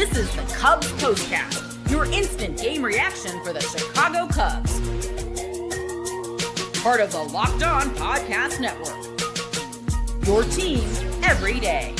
This is the Cubs Postcast, your instant game reaction for the Chicago Cubs. Part of the Locked On Podcast Network. Your team every day.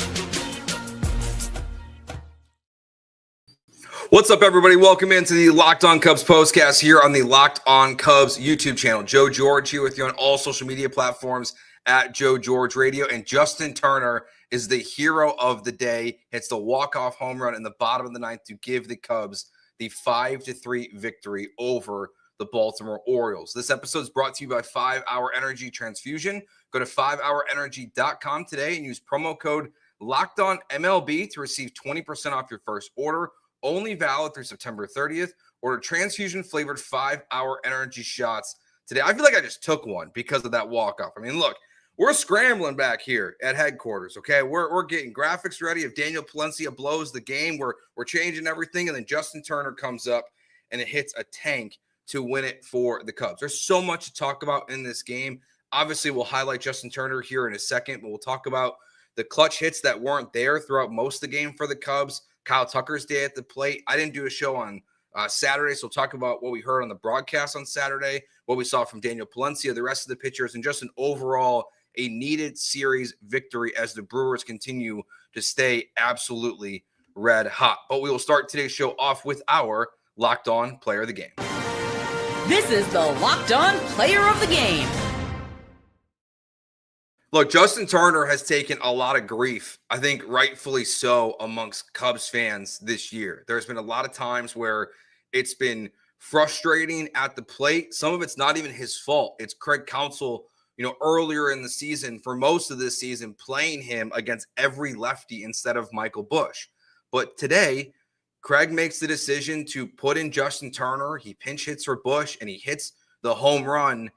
What's up, everybody? Welcome into the Locked On Cubs Postcast here on the Locked On Cubs YouTube channel. Joe George here with you on all social media platforms at Joe George Radio. And Justin Turner is the hero of the day. Hits the walk-off home run in the bottom of the ninth to give the Cubs the 5-3 victory over the Baltimore Orioles. This episode is brought to you by 5 Hour Energy Transfusion. Go to 5hourenergy.com today and use promo code LOCKEDONMLB to receive 20% off your first order. Only valid through September 30th. Order transfusion-flavored 5-hour energy shots today. I feel like I just took one because of that walk-off. I mean, look, we're scrambling back here at headquarters, okay? We're getting graphics ready. If Daniel Palencia blows the game, we're changing everything, and then Justin Turner comes up and it hits a tank to win it for the Cubs. There's so much to talk about in this game. Obviously, we'll highlight Justin Turner here in a second, but we'll talk about the clutch hits that weren't there throughout most of the game for the Cubs. Kyle Tucker's day at the plate. I didn't do a show on Saturday, so we'll talk about what we heard on the broadcast on Saturday, what we saw from Daniel Palencia, the rest of the pitchers, and just an overall a needed series victory as the Brewers continue to stay absolutely red hot. But we will start today's show off with our Locked On Player of the Game. This is the Locked On Player of the Game. Look, Justin Turner has taken a lot of grief, I think rightfully so, amongst Cubs fans this year. There's been a lot of times where it's been frustrating at the plate. Some of it's not even his fault. It's Craig Counsell, earlier in the season, for most of this season, playing him against every lefty instead of Michael Busch. But today, Craig makes the decision to put in Justin Turner. He pinch hits for Busch, and he hits the home run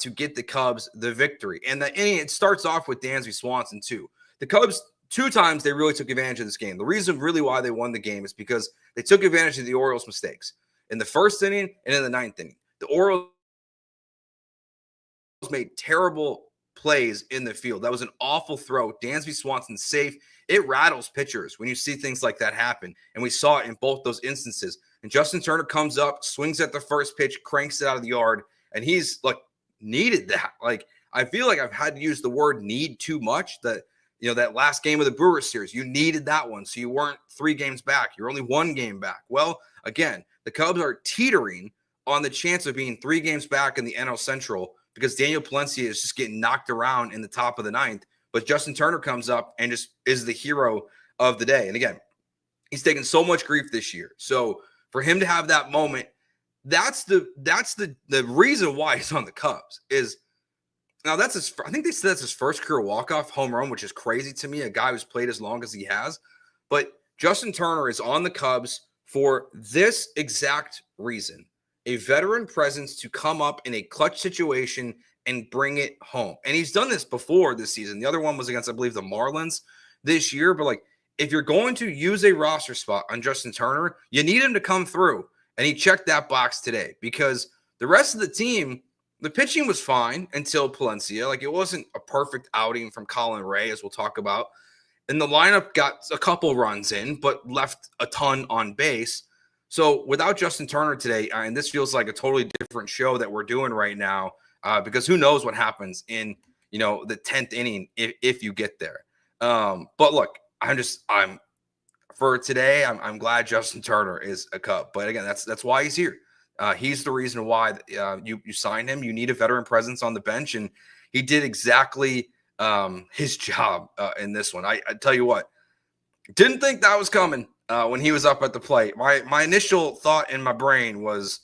to get the Cubs the victory. And it starts off with Dansby Swanson, too. The Cubs, 2 times, they really took advantage of this game. The reason really why they won the game is because they took advantage of the Orioles' mistakes in the first inning and in the ninth inning. The Orioles made terrible plays in the field. That was an awful throw. Dansby Swanson safe. It rattles pitchers when you see things like that happen. And we saw it in both those instances. And Justin Turner comes up, swings at the first pitch, cranks it out of the yard, and he's like, needed that. Like, I feel like I've had to use the word need too much. That last game of the Brewers series, you needed that one. So you weren't 3 games back. You're only 1 game back. Well, again, the Cubs are teetering on the chance of being 3 games back in the NL Central because Daniel Palencia is just getting knocked around in the top of the ninth. But Justin Turner comes up and just is the hero of the day. And again, he's taken so much grief this year. So for him to have that moment, that's the reason why he's on the Cubs. Is now that's his. I think they said that's his first career walk-off home run, which is crazy to me. A guy who's played as long as he has, but Justin Turner is on the Cubs for this exact reason: a veteran presence to come up in a clutch situation and bring it home. And he's done this before this season. The other one was against, I believe, the Marlins this year. But if you're going to use a roster spot on Justin Turner, you need him to come through. And he checked that box today because the rest of the team, the pitching was fine until Palencia. It wasn't a perfect outing from Colin Rea, as we'll talk about. And the lineup got a couple runs in, but left a ton on base. So without Justin Turner today, and this feels like a totally different show that we're doing right now, because who knows what happens in, the 10th inning if you get there. But look, for today, I'm glad Justin Turner is a Cub. But again, that's why he's here. He's the reason why you signed him. You need a veteran presence on the bench, and he did exactly his job in this one. I tell you what, didn't think that was coming when he was up at the plate. My initial thought in my brain was,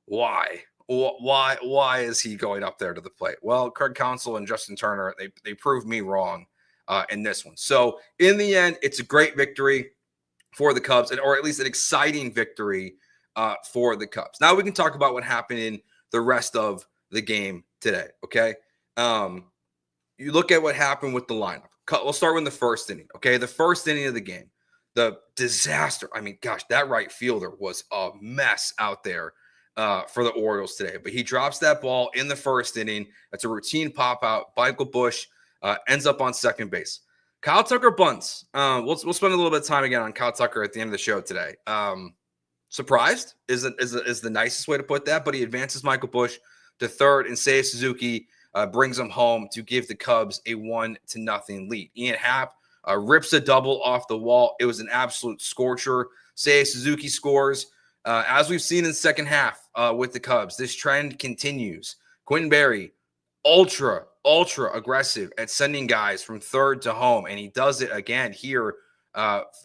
why? Why is he going up there to the plate? Well, Craig Counsell and Justin Turner, they proved me wrong in this one. So in the end, it's a great victory for the Cubs, or at least an exciting victory for the Cubs. Now we can talk about what happened in the rest of the game today, okay? You look at what happened with the lineup. We'll start with the first inning, okay? The first inning of the game, the disaster. I mean, gosh, that right fielder was a mess out there for the Orioles today. But he drops that ball in the first inning. That's a routine pop out. Michael Busch ends up on second base. Kyle Tucker bunts. We'll spend a little bit of time again on Kyle Tucker at the end of the show today. Surprised is the nicest way to put that, but he advances Michael Busch to third, and Seiya Suzuki brings him home to give the Cubs a 1-0 lead. Ian Happ rips a double off the wall. It was an absolute scorcher. Seiya Suzuki scores. As we've seen in the second half with the Cubs, this trend continues. Quentin Berry, ultra aggressive at sending guys from third to home, and he does it again here,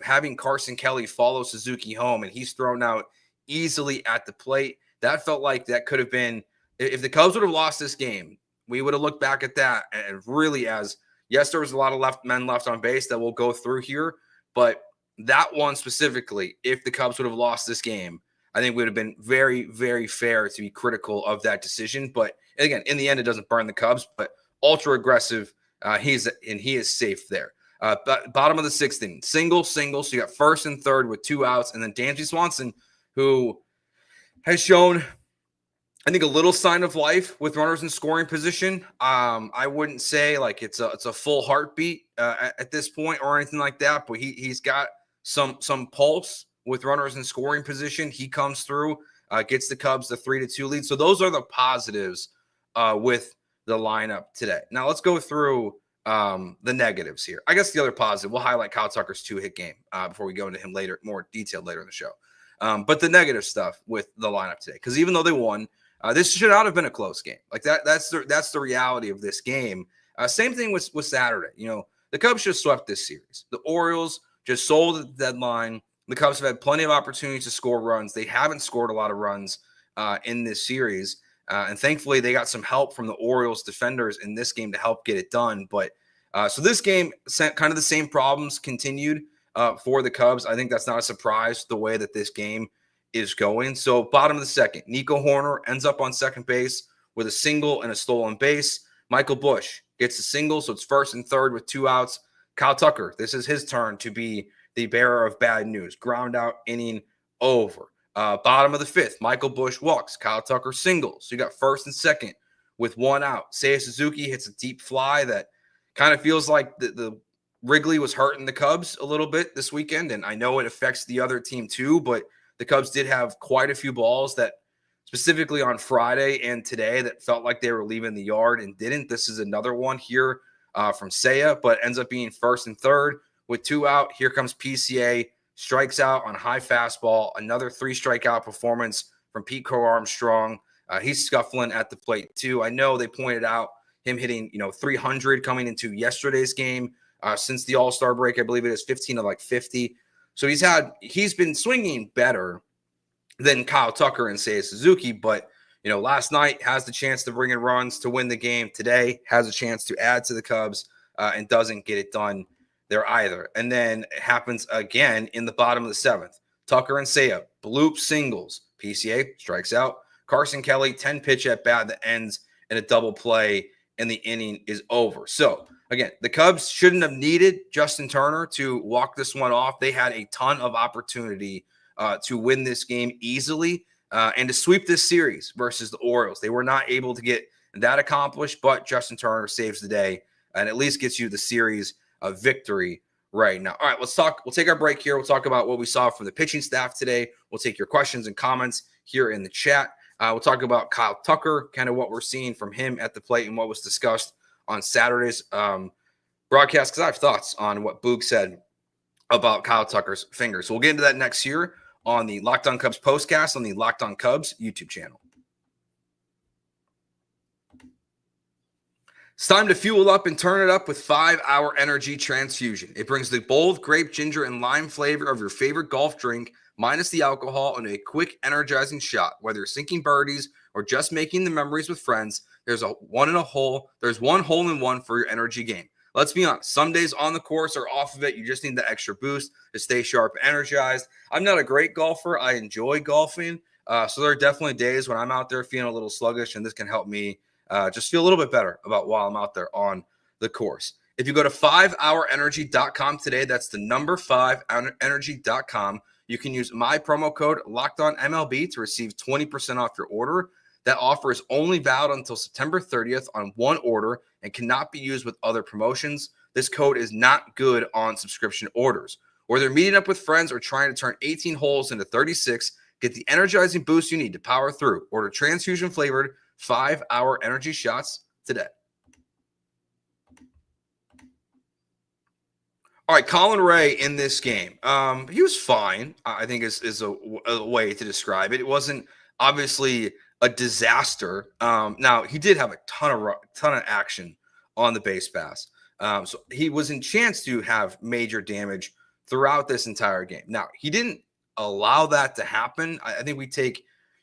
having Carson Kelly follow Suzuki home, and he's thrown out easily at the plate. That felt like that could have been, if the Cubs would have lost this game, we would have looked back at that and really as, yes, there was a lot of men left on base that we'll go through here, but that one specifically, if the Cubs would have lost this game, I think would have been very, very fair to be critical of that decision. But again, in the end, it doesn't burn the Cubs, but ultra aggressive. He is safe there. Bottom of the sixth inning, single. So you got first and third with 2 outs, and then Dansby Swanson, who has shown, I think, a little sign of life with runners in scoring position. I wouldn't say like it's a full heartbeat at this point or anything like that, but he's got some pulse with runners in scoring position. He comes through, gets the Cubs the 3-2 lead. So those are the positives with the lineup today. Now let's go through the negatives here. I guess the other positive, we'll highlight Kyle Tucker's 2-hit game before we go into him later, more detailed later in the show. But the negative stuff with the lineup today, because even though they won, this should not have been a close game. Like that's the reality of this game. Same thing with Saturday. You know, the Cubs just swept this series. The Orioles just sold at the deadline. The Cubs have had plenty of opportunities to score runs. They haven't scored a lot of runs in this series. And thankfully, they got some help from the Orioles defenders in this game to help get it done. But so this game, kind of the same problems continued for the Cubs. I think that's not a surprise the way that this game is going. So bottom of the second, Nico Horner ends up on second base with a single and a stolen base. Michael Busch gets a single, so it's first and third with 2 outs. Kyle Tucker, this is his turn to be the bearer of bad news. Ground out, inning over. Bottom of the fifth, Michael Busch walks. Kyle Tucker singles. So you got first and second with 1 out. Seiya Suzuki hits a deep fly that kind of feels like the Wrigley was hurting the Cubs a little bit this weekend, and I know it affects the other team too, but the Cubs did have quite a few balls that specifically on Friday and today that felt like they were leaving the yard and didn't. This is another one here from Seiya, but ends up being first and third with 2 out. Here comes PCA, strikes out on high fastball. Another 3 strikeout performance from Pete Crow Armstrong. He's scuffling at the plate too. I know they pointed out him hitting 300 coming into yesterday's game. Since the All-Star break, I believe it is 15 of 50. So he's been swinging better than Kyle Tucker and Seiya Suzuki, but last night has the chance to bring in runs to win the game. Today has a chance to add to the Cubs and doesn't get it done there either. And then it happens again in the bottom of the seventh. Tucker and Seiya bloop singles. PCA strikes out. Carson Kelly 10-pitch at bat that ends in a double play, and the inning is over. So again, the Cubs shouldn't have needed Justin Turner to walk this one off. They had a ton of opportunity to win this game easily and to sweep this series versus the Orioles. They were not able to get that accomplished, but Justin Turner saves the day and at least gets you the series victory right now. All right, let's talk. We'll take our break here. We'll talk about what we saw from the pitching staff today. We'll take your questions and comments here in the chat. We'll talk about Kyle Tucker, kind of what we're seeing from him at the plate and what was discussed on Saturday's broadcast, because I have thoughts on what Boog said about Kyle Tucker's fingers. So we'll get into that next year on the Locked On Cubs postcast on the Locked On Cubs YouTube channel. It's time to fuel up and turn it up with 5-Hour Energy Transfusion. It brings the bold grape, ginger, and lime flavor of your favorite golf drink, minus the alcohol, into a quick, energizing shot. Whether you're sinking birdies or just making the memories with friends, there's one hole in one for your energy game. Let's be honest, some days on the course or off of it, you just need that extra boost to stay sharp and energized. I'm not a great golfer. I enjoy golfing. So there are definitely days when I'm out there feeling a little sluggish, and this can help me just feel a little bit better about while I'm out there on the course. If you go to 5hourenergy.com today, that's the number 5hourenergy.com. You can use my promo code LOCKEDONMLB to receive 20% off your order. That offer is only valid until September 30th on one order and cannot be used with other promotions. this code is not good on subscription orders. Whether meeting up with friends or trying to turn 18 holes into 36, get the energizing boost you need to power through. Order transfusion-flavored 5-hour energy shots today. All right, Colin Rea in this game. He was fine, I think is a way to describe it. It wasn't obviously a disaster. Now, he did have a ton of action on the base pass. So he was in chance to have major damage throughout this entire game. Now, he didn't allow that to happen. I think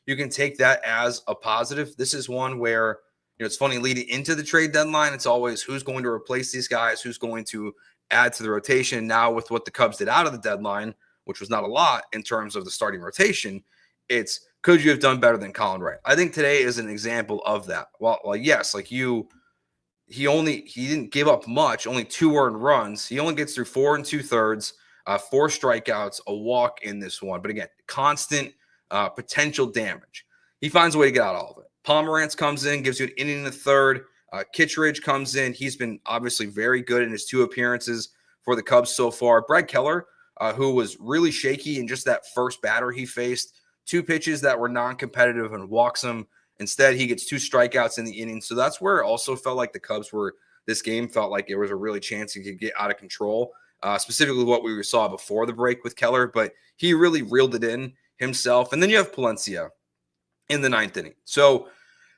you can take that as a positive. This is one where, it's funny, leading into the trade deadline, it's always who's going to replace these guys, who's going to add to the rotation. Now, with what the Cubs did out of the deadline, which was not a lot in terms of the starting rotation, it's could you have done better than Colin Rea? I think today is an example of that. Well, yes, like he didn't give up much, only 2 earned runs. He only gets through 4 2/3, 4 strikeouts, a walk in this one. But again, constant potential damage. He finds a way to get out all of it. Pomerantz comes in, gives you an inning in the third. Kittredge comes in. He's been obviously very good in his 2 appearances for the Cubs so far. Brad Keller, who was really shaky in just that first batter he faced, 2 pitches that were non-competitive and walks him. Instead, he gets 2 strikeouts in the inning. So that's where it also felt like the Cubs this game felt like there was a really chance he could get out of control, specifically what we saw before the break with Keller. But he really reeled it in himself. And then you have Palencia in the 9th inning. So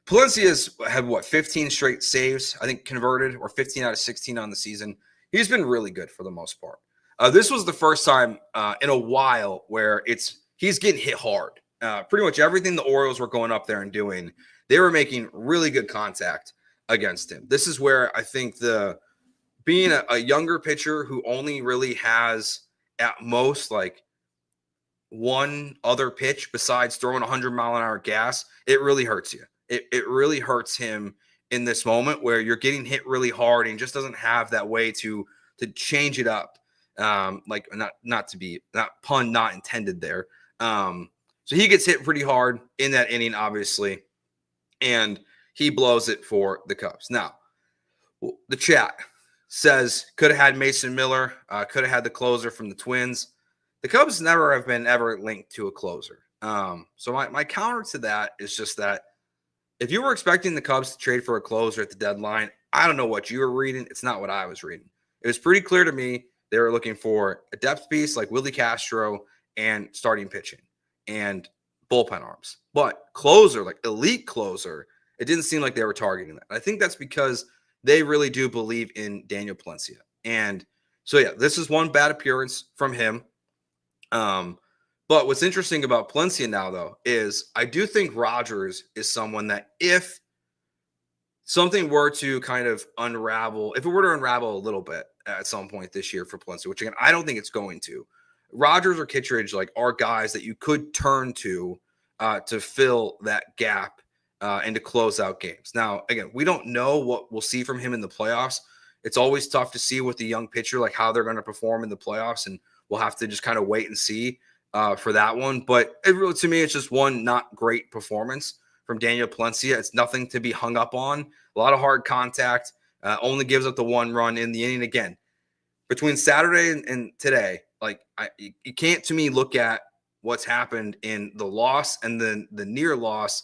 Palencia's had 15 straight saves, I think, converted, or 15 out of 16 on the season. He's been really good for the most part. This was the first time in a while where he's getting hit hard. Pretty much everything the Orioles were going up there and doing, they were making really good contact against him. This is where I think being a younger pitcher who only really has at most like one other pitch besides throwing 100-mile-an-hour gas, it really hurts you. It really hurts him in this moment where you're getting hit really hard and just doesn't have that way to change it up. Like not pun not intended there. So he gets hit pretty hard in that inning, obviously, and he blows it for the Cubs. Now, the chat says could have had Mason Miller, could have had the closer from the Twins. The Cubs never have been ever linked to a closer. So my counter to that is just that if you were expecting the Cubs to trade for a closer at the deadline, I don't know what you were reading. It's not what I was reading. It was pretty clear to me they were looking for a depth piece like Willie Castro and starting pitching and bullpen arms. But closer, like elite closer, it didn't seem like they were targeting that. I think that's because they really do believe in Daniel Palencia. And so, yeah, this is one bad appearance from him. But what's interesting about Palencia now, though, is I do think Rogers is someone that if something were to kind of unravel, if it were to unravel a little bit at some point this year for Palencia, which again, I don't think it's going to, Rogers or Kittredge are guys that you could turn to fill that gap and to close out games. Now, again, we don't know what we'll see from him in the playoffs. It's always tough to see with the young pitcher, like how they're going to perform in the playoffs, and we'll have to just kind of wait and see for that one. But to me, it's just one not great performance from Daniel Palencia. It's nothing to be hung up on. A lot of hard contact, only gives up the 1 run in the inning. Again, between Saturday and today, you can't, to me, look at what's happened in the loss and then the near loss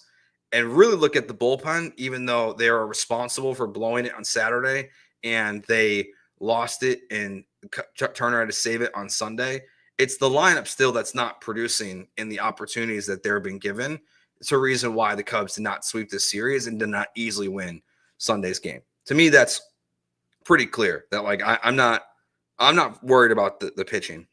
and really look at the bullpen, even though they are responsible for blowing it on Saturday and they lost it and Turner had to save it on Sunday. It's the lineup still that's not producing in the opportunities that they're being given. It's a reason why the Cubs did not sweep this series and did not easily win Sunday's game. To me, that's pretty clear that I'm not worried about the pitching,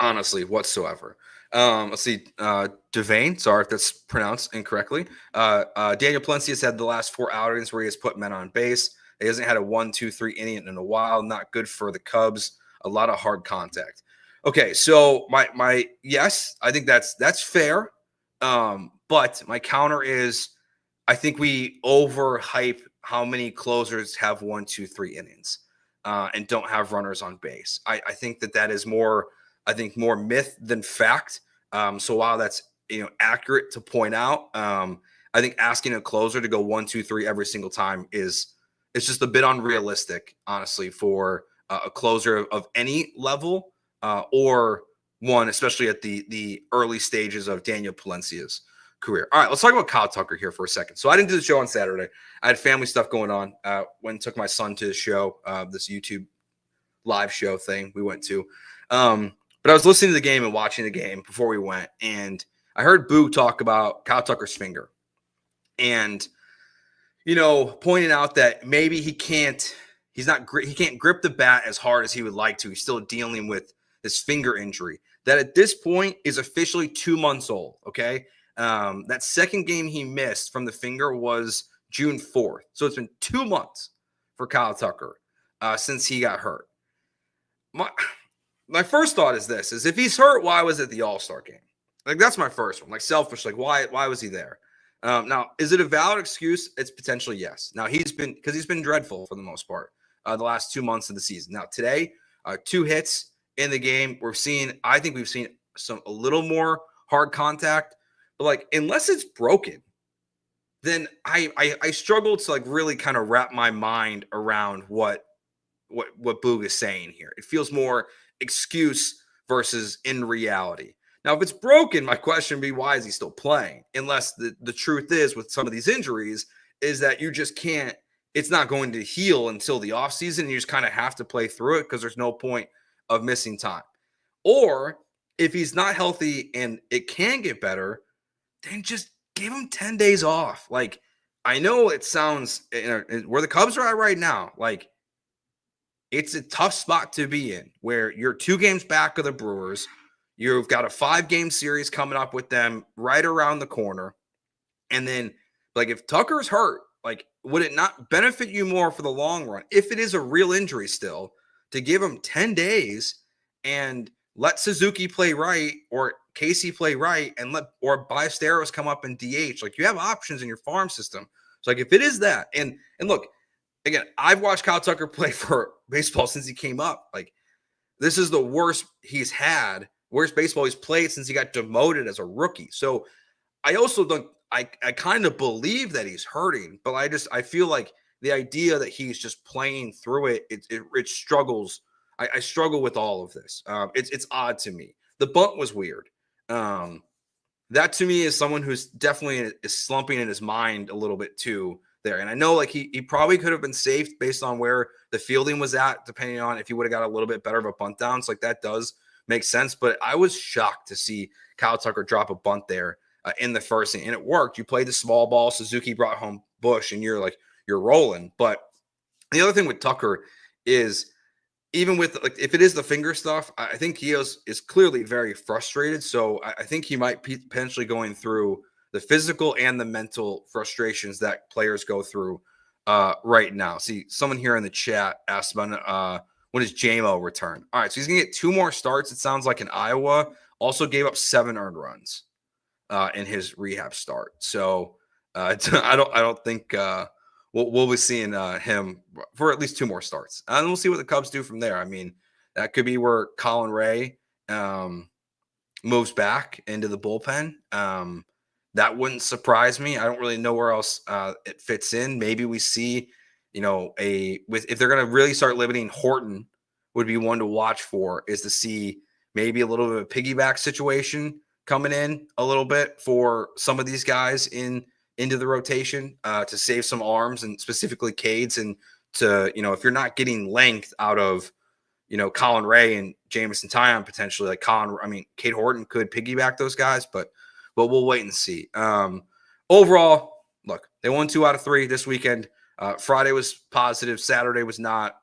honestly, whatsoever. Let's see. Devane, sorry if that's pronounced incorrectly. Daniel Palencia's had the last 4 outings where he has put men on base. He hasn't had a 1-2-3 inning in a while. Not good for the Cubs. A lot of hard contact. Okay, so my yes, I think that's fair. But my counter is I think we overhype how many closers have 1-2-3 innings and don't have runners on base. I think that is more myth than fact. So while that's accurate to point out, I think asking a closer to go 1-2-3 every single time it's just a bit unrealistic, honestly, for a closer of any level, or one, especially at the early stages of Daniel Palencia's career. All right, let's talk about Kyle Tucker here for a second. So I didn't do the show on Saturday. I had family stuff going on. When took my son to the show, this YouTube live show thing we went to. But I was listening to the game and watching the game before we went, and I heard Boo talk about Kyle Tucker's finger. And, pointing out that maybe he can't grip the bat as hard as he would like to. He's still dealing with this finger injury that at this point is officially 2 months old. Okay. That second game he missed from the finger was June 4th. So it's been 2 months for Kyle Tucker since he got hurt. My first thought is this, is if he's hurt, why was it the All-Star game? Like, that's my first one. Like, selfish, like, why was he there? Now, is it a valid excuse? It's potentially yes. Now, he's been dreadful for the most part the last 2 months of the season. Now, today, 2 hits in the game. I think we've seen a little more hard contact. But, like, unless it's broken, then I struggle to, like, really kind of wrap my mind around what Boog is saying here. It feels more excuse versus in reality. Now, if it's broken, my question would be, why is he still playing? Unless the truth is with some of these injuries is that you just can't, it's not going to heal until the offseason, and you just kind of have to play through it because there's no point of missing time. Or if he's not healthy and it can get better, then just give him 10 days off. Like, I know it sounds, where the Cubs are at right now, like, it's a tough spot to be in where you're 2 games back of the Brewers. You've got a 5-game series coming up with them right around the corner. And then, like, if Tucker's hurt, like, would it not benefit you more for the long run, if it is a real injury still, to give him 10 days and let Suzuki play right or Casey play right or Ballesteros come up and DH? Like, you have options in your farm system. So, like, if it is that, and look, again, I've watched Kyle Tucker play for baseball since he came up. Like, this is the worst baseball he's played since he got demoted as a rookie. So I also don't, I kind of believe that he's hurting, but I feel like the idea that he's just playing through it struggles. I struggle with all of this. It's odd to me. The bunt was weird. That to me is someone who's definitely is slumping in his mind a little bit too there. And I know, like, he probably could have been safe based on where the fielding was at, depending on if he would have got a little bit better of a bunt down. So, like, that does make sense. But I was shocked to see Kyle Tucker drop a bunt there in the first inning. And it worked. You played the small ball. Suzuki brought home Bush, and you're rolling. But the other thing with Tucker is, even with, like, if it is the finger stuff, I think he is clearly very frustrated. So I think he might be potentially going through the physical and the mental frustrations that players go through right now. See, someone here in the chat asked about when does JMO return? All right, so he's going to get 2 more starts, it sounds like, in Iowa. Also gave up 7 earned runs in his rehab start. So I don't think we'll be seeing him for at least 2 more starts. And we'll see what the Cubs do from there. I mean, that could be where Colin Rea moves back into the bullpen. That wouldn't surprise me. I don't really know where else it fits in. Maybe we see, if they're going to really start limiting, Horton would be one to watch for, is to see maybe a little bit of a piggyback situation coming in a little bit for some of these guys into the rotation to save some arms, and specifically Cades, and to, if you're not getting length out of, Colin Rea and Jamison Tyon potentially, like Cade Horton could piggyback those guys, but we'll wait and see. Overall, look, they won 2 out of 3 this weekend. Friday was positive. Saturday was not.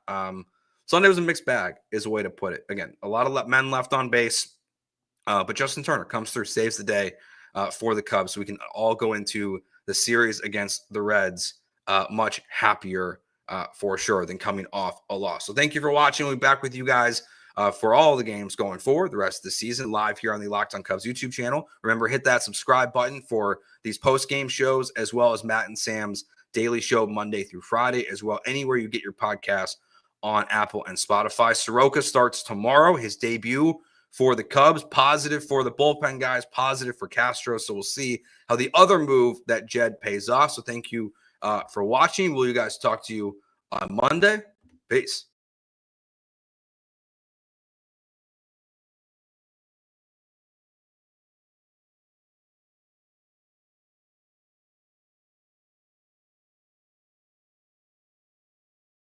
Sunday was a mixed bag, is a way to put it. Again, a lot of men left on base, but Justin Turner comes through, saves the day for the Cubs. So we can all go into the series against the Reds much happier for sure than coming off a loss. So thank you for watching. We'll be back with you guys for all the games going forward the rest of the season, live here on the Locked on Cubs YouTube channel. Remember, hit that subscribe button for these post-game shows, as well as Matt and Sam's daily show Monday through Friday, as well anywhere you get your podcast on Apple and Spotify. Soroka starts tomorrow, his debut for the Cubs. Positive for the bullpen guys, positive for Castro. So we'll see how the other move that Jed pays off. So thank you for watching. Will you guys talk to you on Monday? Peace.